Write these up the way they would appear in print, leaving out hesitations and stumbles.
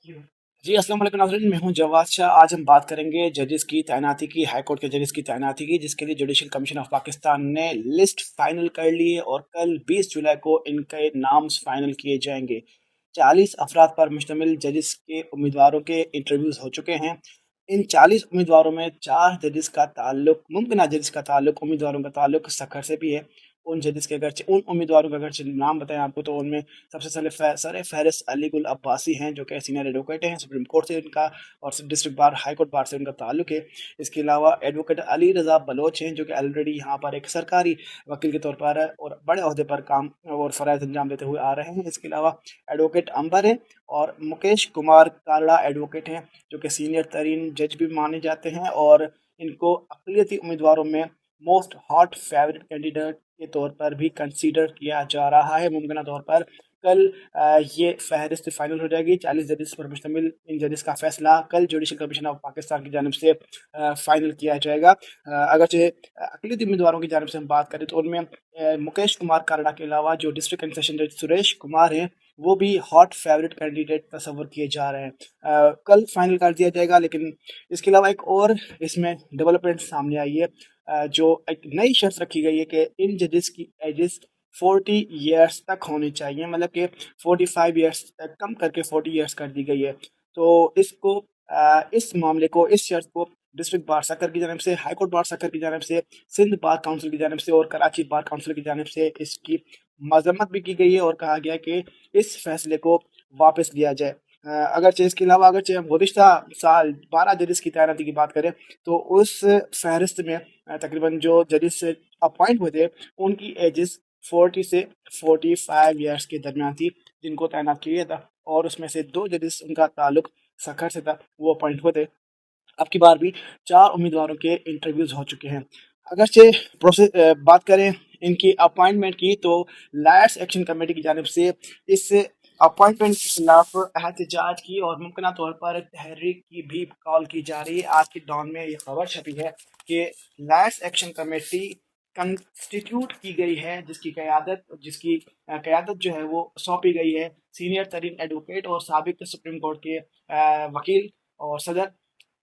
जी, अस्सलाम वालेकुम नाज़रीन, मैं हूं जवाद शाह। आज हम बात करेंगे जजेस की तैनाती की, हाई कोर्ट के जजेस की तैनाती की, जिसके लिए जुडिशल कमीशन ऑफ पाकिस्तान ने लिस्ट फाइनल कर ली है और कल 20 जुलाई को इनके नाम्स फाइनल किए जाएंगे। 40 अफराद पर मुश्तमिल जजेस के उम्मीदवारों के इंटरव्यूज हो चुके हैं। इन 40 उम्मीदवारों में 4 जजेस का ताल्लुक, मुमकिन जजेस का ताल्लुक, उम्मीदवारों का ताल्लुक सखर से भी है। उन जजेस के अगर उन उम्मीदवारों का अगर नाम बताएं आपको, तो उनमें सबसे पहले सर फहरिस्त अली गुल अब्बासी हैं, जो कि सीनियर एडवोकेट हैं, सुप्रीम कोर्ट से उनका और district bar high court bar से उनका ताल्लुक है। इसके अलावा एडवोकेट अली रज़ा बलोच हैं, जो कि ऑलरेडी यहाँ पर एक सरकारी वकील के तौर पर और बड़े अहदे पर काम और फ़राइज़ अंजाम देते हुए आ रहे हैं। इसके अलावा एडवोकेट अंबर हैं और मुकेश कुमार कालड़ा एडवोकेट हैं, जो कि सीनियर तरीन जज भी माने जाते हैं और इनको अक़लियती उम्मीदवारों में मोस्ट हॉट फेवरेट कैंडिडेट के तौर पर भी कंसीडर किया जा रहा है। मुमकिन तौर पर कल ये फहरिस्त फाइनल हो जाएगी। 40 जजेस पर मुश्तमिल इन जजेस का फैसला कल जुडिशल कमीशन ऑफ पाकिस्तान की जानिब से फाइनल किया जाएगा। अगरचे अक़लियती उम्मीदवारों की जानिब से हम बात करें, तो उनमें मुकेश कुमार कालड़ा के अलावा जो डिस्ट्रिक्ट एंड सेशन जज सुरेश कुमार हैं, वो भी हॉट फेवरेट कैंडिडेट तस्वर किए जा रहे हैं। कल फाइनल कर दिया जाएगा। लेकिन इसके अलावा एक और इसमें डेवलपमेंट सामने आई है। जो एक नई शर्त रखी गई है कि इन जजेस की एजेस 40 ईयर्स तक होनी चाहिए, मतलब कि 45 ईयर्स कम करके 40 ईयर्स कर दी गई है। तो इसको इस मामले को, इस शर्त को डिस्ट्रिक्ट बार सक्कर की जानिब से, हाई कोर्ट बार सक्कर की जानिब से, सिंध बार काउंसिल की जानिब से और कराची बार काउंसिल की जानिब से इसकी मजम्मत भी की गई है और कहा गया है कि इस फैसले को वापस लिया जाए। अगरचे इसके अलावा, अगरचे हम गुज़िश्ता साल 12 जजेस की तैनाती की बात करें, तो उस फहरिस्त में तकरीबन जो जजेस अपॉइंट हुए थे, उनकी एजेस 40 से 45 ईयर्स के दरमियान थी, जिनको तैनात किया गया था। और उसमें से 2 जजेस, उनका ताल्लुक सखर से था, वो अपॉइंट हुए थे। अब की बार भी 4 उम्मीदवारों के इंटरव्यूज हो चुके हैं। अगरचे प्रोसेस बात करें इनकी अपॉइंटमेंट की, तो लायर्स एक्शन कमेटी की जानिब से इस अपॉइंटमेंट के खिलाफ एहतजाज की और मुमकिन तौर पर तहरीक की भी कॉल की जा रही है। आज की डॉन में ये खबर छपी है कि लायर्स एक्शन कमेटी कंस्टिट्यूट की गई है, जिसकी क़यादत जो है वो सौंपी गई है सीनियर तरीन एडवोकेट और साबिक सुप्रीम कोर्ट के वकील और सदर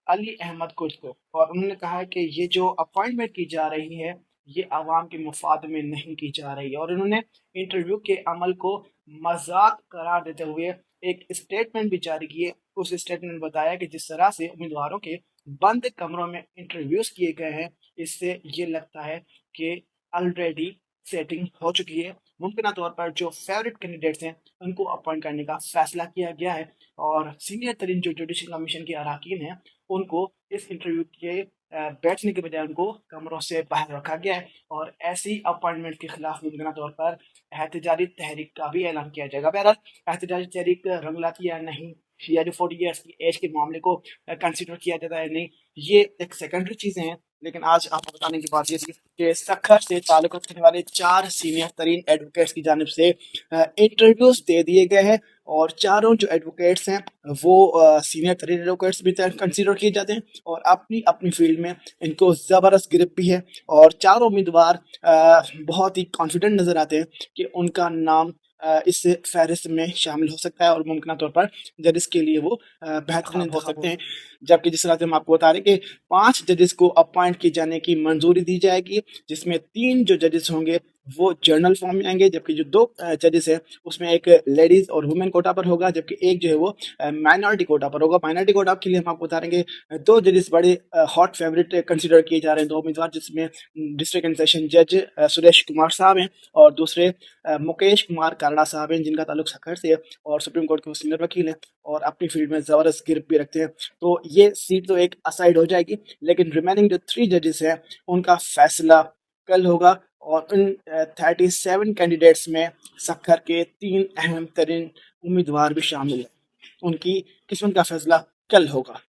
अली अहमद कुर्द को। और उन्होंने कहा है कि ये जो अपॉइंटमेंट की जा रही है, ये आवाम के मुफाद में नहीं की जा रही है। और उन्होंने इंटरव्यू के अमल को मजाक करार देते हुए एक स्टेटमेंट भी जारी किए। उस स्टेटमेंट में बताया कि जिस तरह से उम्मीदवारों के बंद कमरों में इंटरव्यूज किए गए हैं, इससे ये लगता है कि ऑलरेडी सेटिंग हो चुकी है। मुमकिन तौर पर जो फेवरेट कैंडिडेट्स हैं, उनको अपॉइंट करने का फैसला किया गया है और सीनियर तरीन जो जुडिशल कमीशन के अरकान हैं, उनको इस इंटरव्यू के बैठने के बजाय उनको कमरों से बाहर रखा गया है। और ऐसी अपॉइंटमेंट के खिलाफ मुमकिन तौर पर एहतजाजी तहरीक का भी ऐलान किया जाएगा। बहरहाल एहतजाजी तहरीक रंग लाती या नहीं, या जो 40 ईयर्स की एज के मामले को कंसिडर किया जाता है नहीं, ये एक सेकेंडरी चीज़ें हैं। लेकिन आज आपको बताने की बात ये थी कि सखर से ताल्लुक रखने वाले 4 सीनियर तरीन एडवोकेट्स की जानिब से इंटरव्यूज दे दिए गए हैं और चारों जो एडवोकेट्स हैं, वो सीनियर तरीन एडवोकेट्स भी कंसिडर किए जाते हैं और अपनी अपनी फील्ड में इनको ज़बरदस्त ग्रिप भी है। और चारों उम्मीदवार बहुत ही कॉन्फिडेंट नज़र आते हैं कि उनका नाम इस फहरिस्त में शामिल हो सकता है और मुमकिन तौर पर जजेस के लिए वो बेहतरीन हो सकते हैं। जबकि जिस तरह से हम आपको बता रहे हैं कि 5 जजेस को अपॉइंट किए जाने की मंजूरी दी जाएगी, जिसमें 3 जो जजेस होंगे वो जर्नल फॉर्म में आएंगे, जबकि जो 2 जजेस हैं उसमें एक लेडीज और वुमेन कोटा पर होगा, जबकि एक जो है वो माइनॉरिटी कोटा पर होगा। माइनॉरिटी कोटा के लिए हम आपको बता रहे हैं कि 2 जजेस बड़े हॉट फेवरेट कंसिडर किए जा रहे हैं, 2 उम्मीदवार, जिसमें डिस्ट्रिक्ट एंड सेशन जज सुरेश कुमार साहब हैं और दूसरे मुकेश कुमार कालड़ा साहब हैं, जिनका ताल्लुक सखर से है और सुप्रीम कोर्ट के वो सीनियर वकील हैं और अपनी फील्ड में ज़बरदस्त गिरफ्त भी रखते हैं। तो ये सीट तो एक असाइड हो जाएगी, लेकिन रिमेनिंग जो 3 जजेस हैं, उनका फैसला कल होगा। और उन 37 कैंडिडेट्स में सखर के 3 अहम तरीन उम्मीदवार भी शामिल हैं। उनकी किस्मत का फैसला कल होगा।